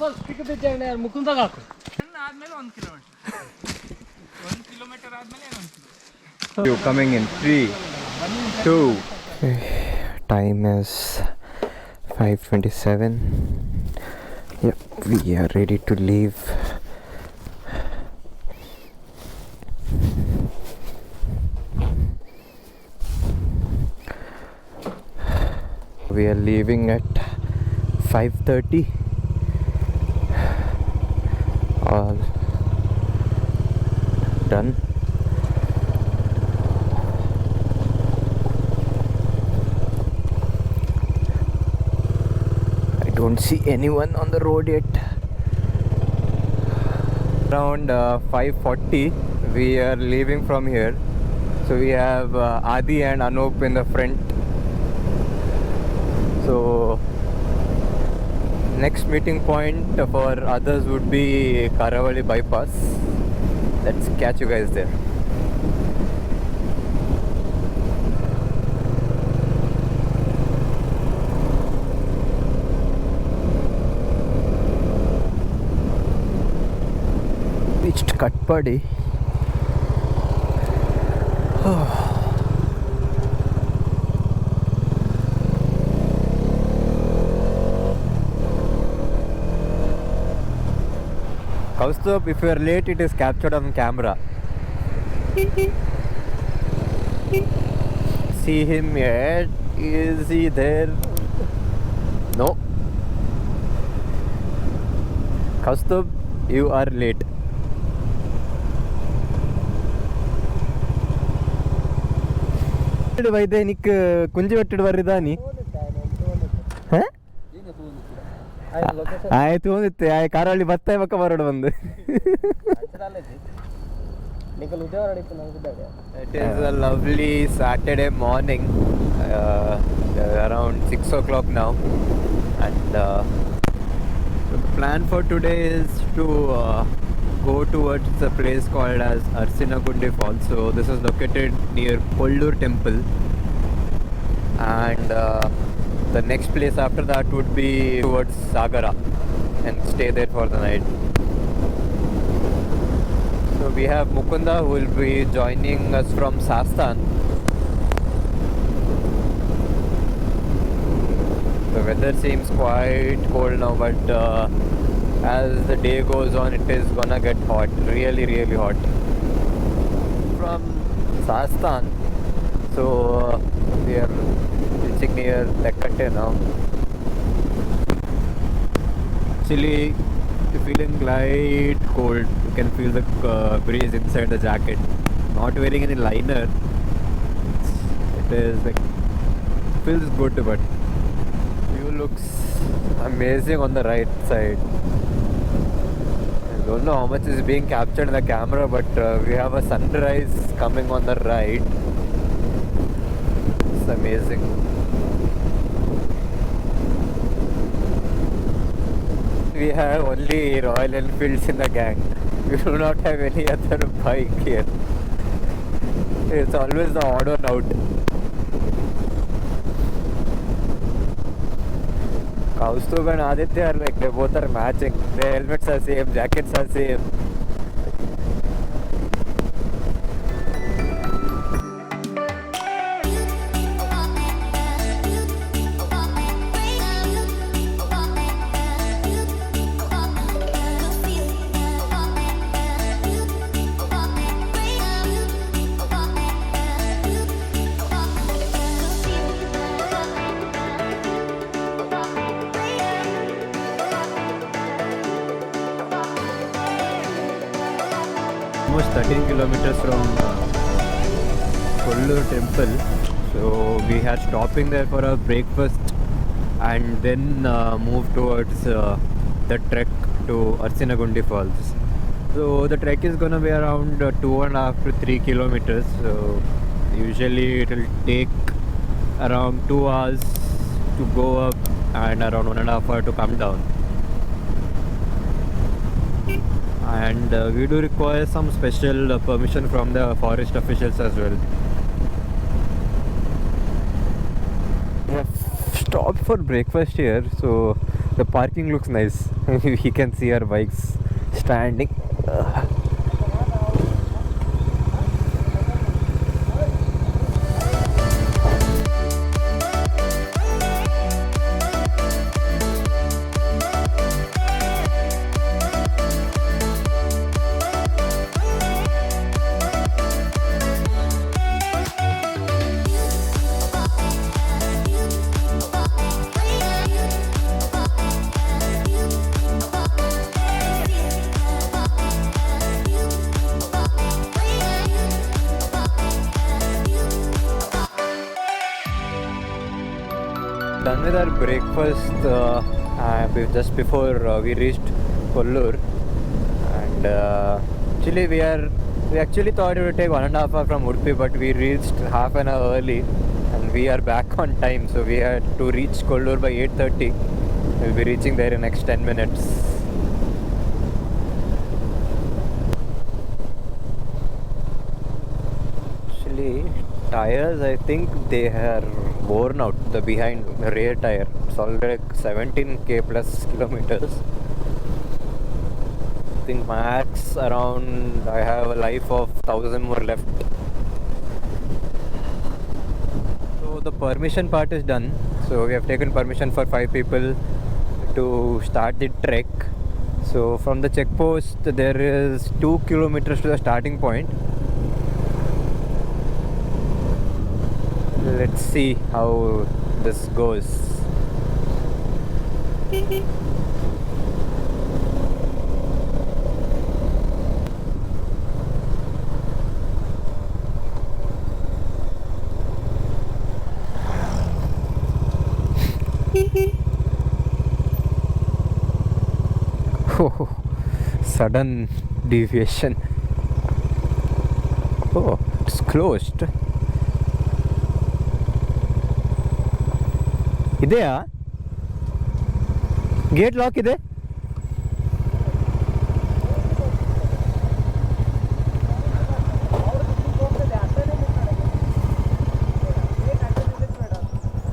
Falls ಪಿಕ್ ಬಿದ್ದೆ ಮುಕುಂದಾಗ ಹಾಕು ಆದ್ಮೇಲೆ 1 ಕಿಲೋಮೀಟರ್ 1 ಕಿಲೋಮೀಟರ್ ಆದ್ಮೇಲೆ 1 kilometre. You coming in 3, 2. Time is 5:27. Yep, we are ready to leave. We are leaving at 5:30. All done. I don't see anyone on the road yet. Around 5:40 we are leaving from here. So we have Adi and Anup in the front. So next meeting point for others would be Karavali bypass. Let's catch you guys there. Reached Katpadi. Kaustubh, if you are late, it is captured on camera. See him yet? Is he there? No. Kaustubh, you are late. ವೈದ್ಯ Nick Kunhi ಒಟ್ಟಿಡ್ ಬರ್ರಿದಾನಿ ಆಯ್ತು ಹೋಗುತ್ತೆ ಕಾರಲ್ಲಿ ಬತ್ತ ಬಕ್ಕ ಬರೋಡು ಬಂದು It is a lovely Saturday morning, around 6 o'clock now, and so the plan for today is to go towards a place called as Arasinagundi Falls. So this is located near Kollur Temple, and the next place after that would be towards Sagara and stay there for the night. So we have Mukunda who will be joining us from Sastan. The weather seems quite cold now, but as the day goes on, it is gonna get hot, really hot. From Sastan, so we are reaching near Tekkate now. Actually, you're feeling light cold. You can feel the breeze inside the jacket. Not wearing any liner. It is like feels good, but view looks amazing on the right side. I don't know how much is being captured in the camera, but we have a sunrise coming on the right. It's amazing. We have only Royal Enfields in the gang. We do not have any other bike here. It's always the odd one out. Kaustubh and Aditya are like, they both are matching. Their helmets are same, jackets are same. Almost 13 kilometers from Kollur Temple. So we are stopping there for a breakfast and then move towards the trek to Arasinagundi Falls. So the trek is going to be around 2.5 to 3 kilometers. So usually it will take around 2 hours to go up and around 1.5 hours to come down. And we do require some special permission from the forest officials as well. We have stopped for breakfast here, so The parking looks nice. We can see our bikes standing. Done with our breakfast just before we reached Kollur, and actually we actually thought it would take 1.5 hours from Udupi, but we reached half an hour early and we are back on time, so we had to reach Kollur by 8:30. We'll be reaching there in next 10 minutes. Actually, tires, I think they are worn out. The behind rear tire, it's already 17k plus kilometers. I think max around, I have a life of 1000 more left. So the permission part is done. So we have taken permission for 5 people to start the trek. So from the check post there is 2 kilometers to the starting point. Let's see how this goes. Oh, sudden deviation. Oh, it's closed. ಇದೆಯಾ gate lock ಇದೆ?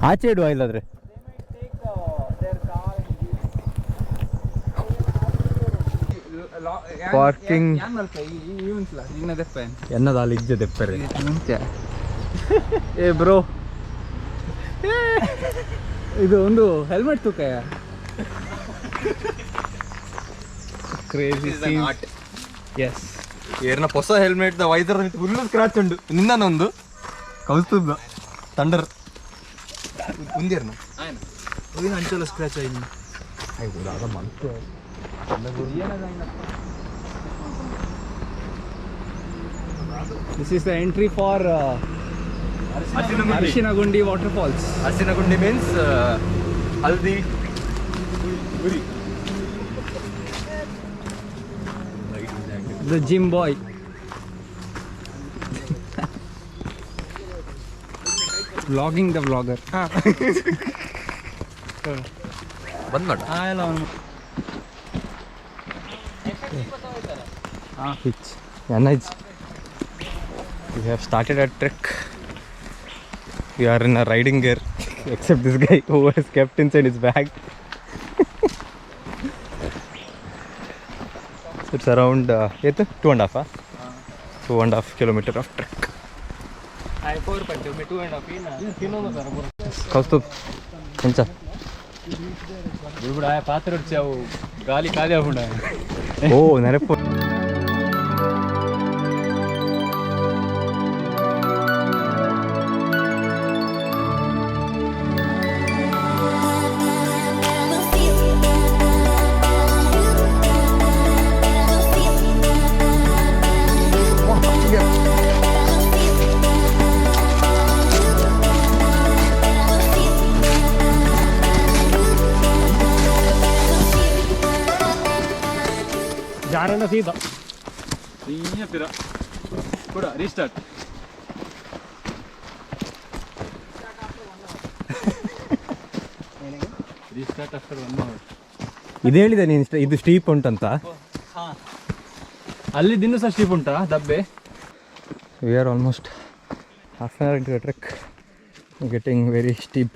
ಆಚೆ ಇಡುವ ಇಲ್ಲಾದ್ರೆ. Parking ಎನ್ನದ ಅಲ್ಲಿ ಇಜ್ಜೆ ತೆಪ್ಪರೆ ಏ bro, ಇದು ಒಂದು helmet ತೂಕಯ್ಯ. Crazy art. ಎಸ್, ಏರ್ನ ಹೊಸ ಹೆಲ್ಮೆಟ್ ವೈದರ್ ಫುಲ್ ಸ್ಕ್ರಾಚ್ ಉಂಡು. ನಿನ್ನೊಂದು ಕೌಸ್ತುದ ತಂಡರ್ ಮುಂದೇರ್ನ ಅಂಚಲ ಸ್ಕ್ರಾಚ್ ಆಯ್ತು. This is the entry for Arasinagundi waterfalls. Arasinagundi means Haldi Guri. The gym boy. Vlogging the vlogger. ಬಂದ್ ಮಾಡ. We have started our trek. We are in a riding gear, except this guy who has kept inside his bag. It's around 2.5 kilometer of trek. Kaustubh, encha. ಗಾಲಿ ಖಾಲಿ ಆಗ್ಬಿಡ. ಓ ನೆನಪು. ಜಾರನ ಸೀದಾ ತೀರ ಕೂಡ restart. Restart after 1 hour. ಇದು ಹೇಳಿದೆ ನೀನು, ಇದು steep ಉಂಟಂತ. ಅಲ್ಲಿ ದಿನ ಸಹ ಸ್ಟೀಪ್ ಉಂಟಾ ದಬ್ಬೆ? We are almost half an hour into the trek, getting very steep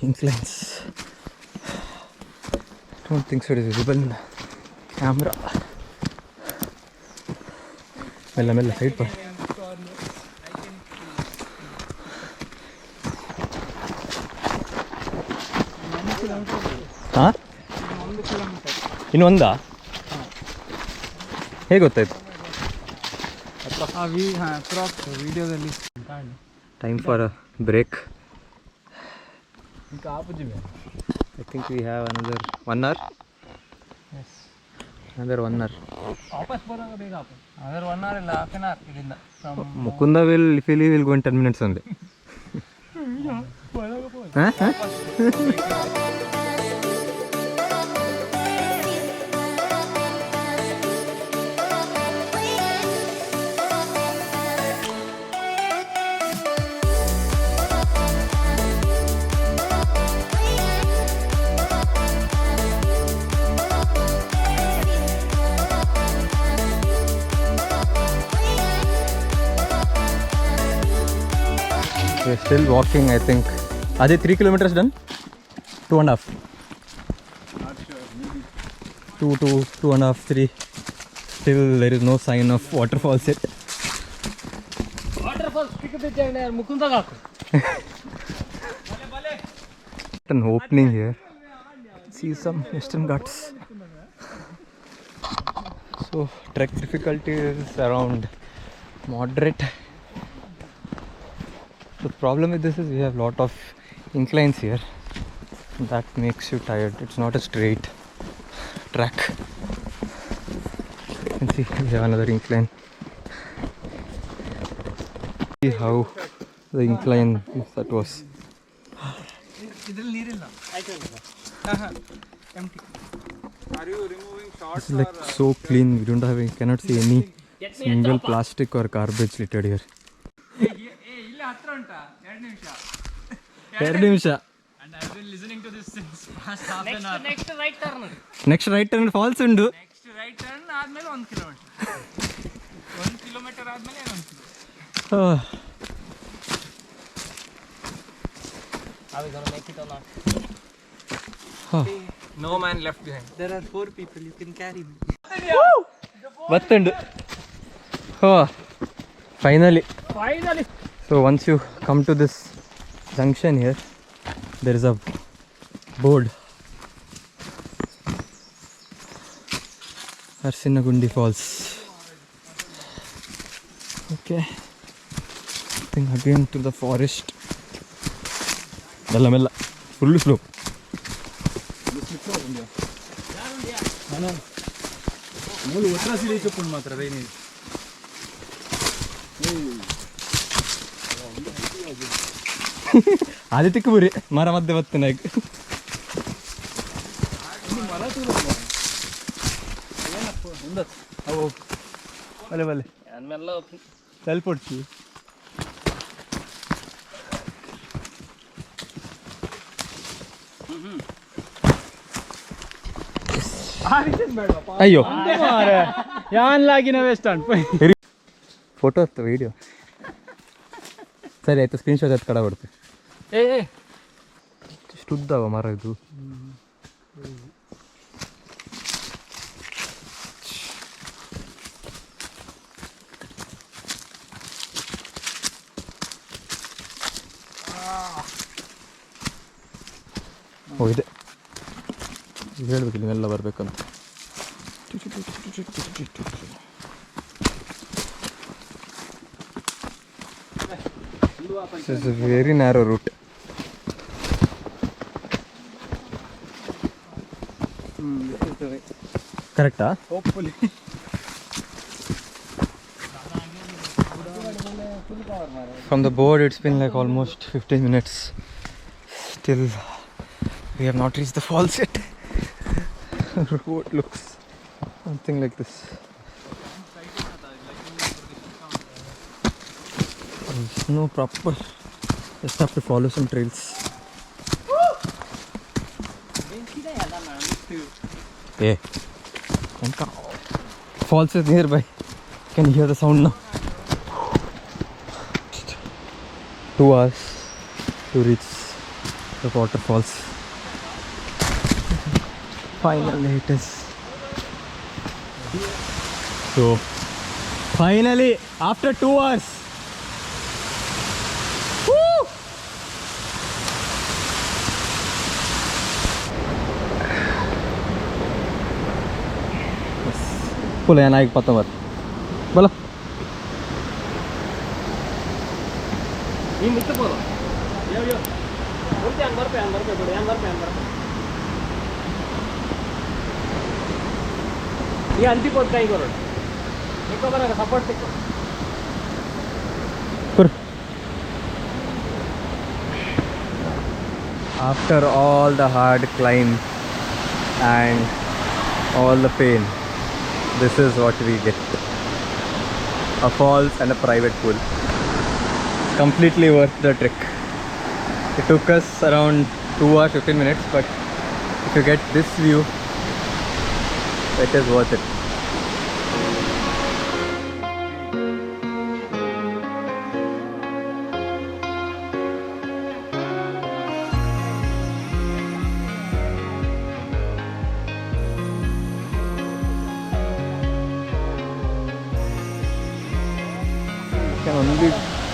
inclines. don't think so it is visible in the camera. Mella side pa. ಹಾಂ ಇನ್ನೊಂದಾ ಹೇಗೆ ಗೊತ್ತಾಯ್ತು ವಿಡಿಯೋದಲ್ಲಿ time for a break I think we have another 1 hour. another 1 hour. ವಾಪಸ್ ಬರೋದು ಬೇಗ ಅದರ 1 hour ಇಲ್ಲ half an hour ಇಲ್ಲಿಂದ Mukunda will go in 10 minutes only. We're still walking, I think. Are they 3 kilometers done? 2.5. Not sure, maybe 2.5, 3. Still there is no sign of waterfalls yet. Waterfalls ಸಿಕ್ಕಿದ್ದೆ ಯಾರು ಮುಕುಂದಾಗ ಹಾಕು. An opening here. See some Western Ghats. So trek difficulty is around moderate. The problem with this is we have lot of inclines here. That makes you tired. It's not a straight track. You can see we have another incline. See how the incline that was. ಇದ್ರಲ್ಲಿ ನೀರಿಲ್ಲ empty. Are you removing shots? It's like so clean. We don't have, we cannot see any single plastic or garbage littered here. ಇಲ್ಲ ಹತ್ರ ಉಂಟಾ 2 ನಿಮಿಷ 2 ನಿಮಿಷ. and I've been listening to this since past half an hour. Next right turn. Next right turn falls undu. Next right turn ಆದ್ಮೇಲೆ 1 kilometre 1 kilometre ಆದ್ಮೇಲೆ 1 kilometre. Are we gonna make it or not? No man left behind. There are 4 people, you can carry me. Vattundu. Oh, finally. Finally. So once you come to this junction here, there is a board. Arasinagundi Falls. Okay. Then again to the forest. Mella full slope. ಮೂಲ ಉತ್ತರ ಸಿಡಿ ಚಪ್ಪುನ್ ಮಾತ್ರ rainy ಆದಿತ್ಯಕ್ಕೆ ಬುರಿ ಮರ ಮಧ್ಯೆ ಬರ್ತೇನೆ ಈಗ ಅವು ಬಲೆ ಬಲೆ ಆಮೇಲೆ ಸ್ವಲ್ಪ ಹೊಡ್ಸಿ ಅಯ್ಯೋ ಯಾನ್ಲಾಗಿನ ವೇಸ್ಟ್ ಫೋಟೋ ಹತ್ತು ವಿಡಿಯೋ ಸರಿ ಆಯ್ತು ಸ್ಕ್ರೀನ್ಶಾಟ್ ಹತ್ತು ಕಡೆ ಬರ್ತೀವಿ ಇಷ್ಟು ಉದ್ದವ ಮರ ಇದು ಓ ಇದೆ ಹೇಳ್ಬೇಕಿಲ್ಲ ಇವೆಲ್ಲ ಬರ್ಬೇಕಂತ This is a very narrow route. Correct, huh? Hopefully. From the board it's been like almost 15 minutes. Still we have not reached the falls yet. Road looks something like this. There's no proper, just have to follow some trails. Yeah. Falls is nearby. Can you hear the sound now? 2 hours to reach the waterfalls. Finally it is. So finally after 2 hours. Woo! Full ya naik patah banget. Bola. Ini itu bola. Yo. Berarti yang berapa boleh yang berapa. Ini anti pot try करो. Eko bara support eko. After all the hard climb and all the pain, this is what we get. A falls and a private pool. Completely worth the trek. It took us around 2 hours 15 minutes, but if you get this view, it is worth it.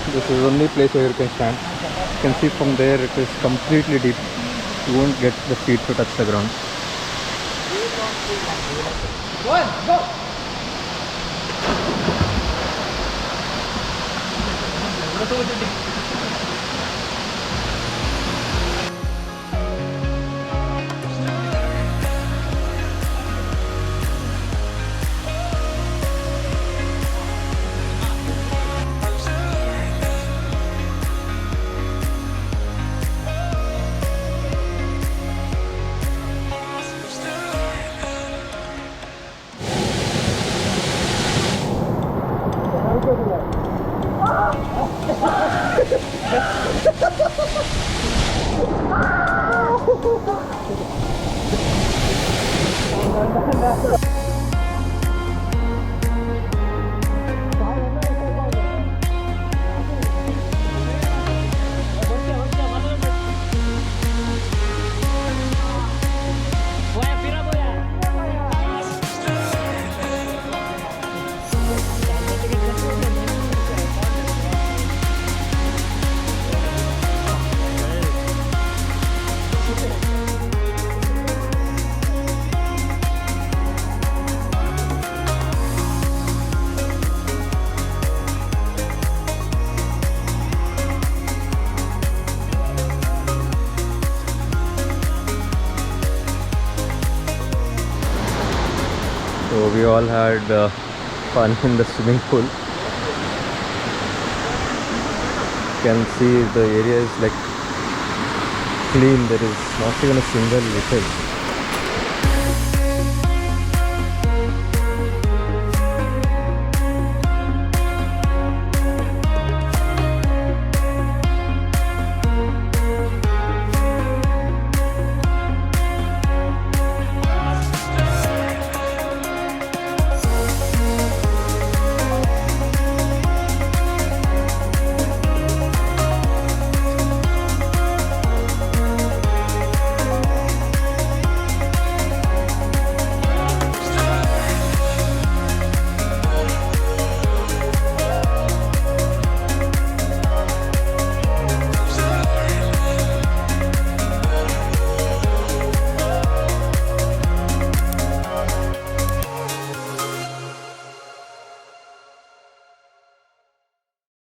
This is the only place where you can stand. You can see from there it is completely deep. You won't get the feet to touch the ground. Go. So we all had fun in the swimming pool. You can see the area is like clean. There is not even a single vehicle.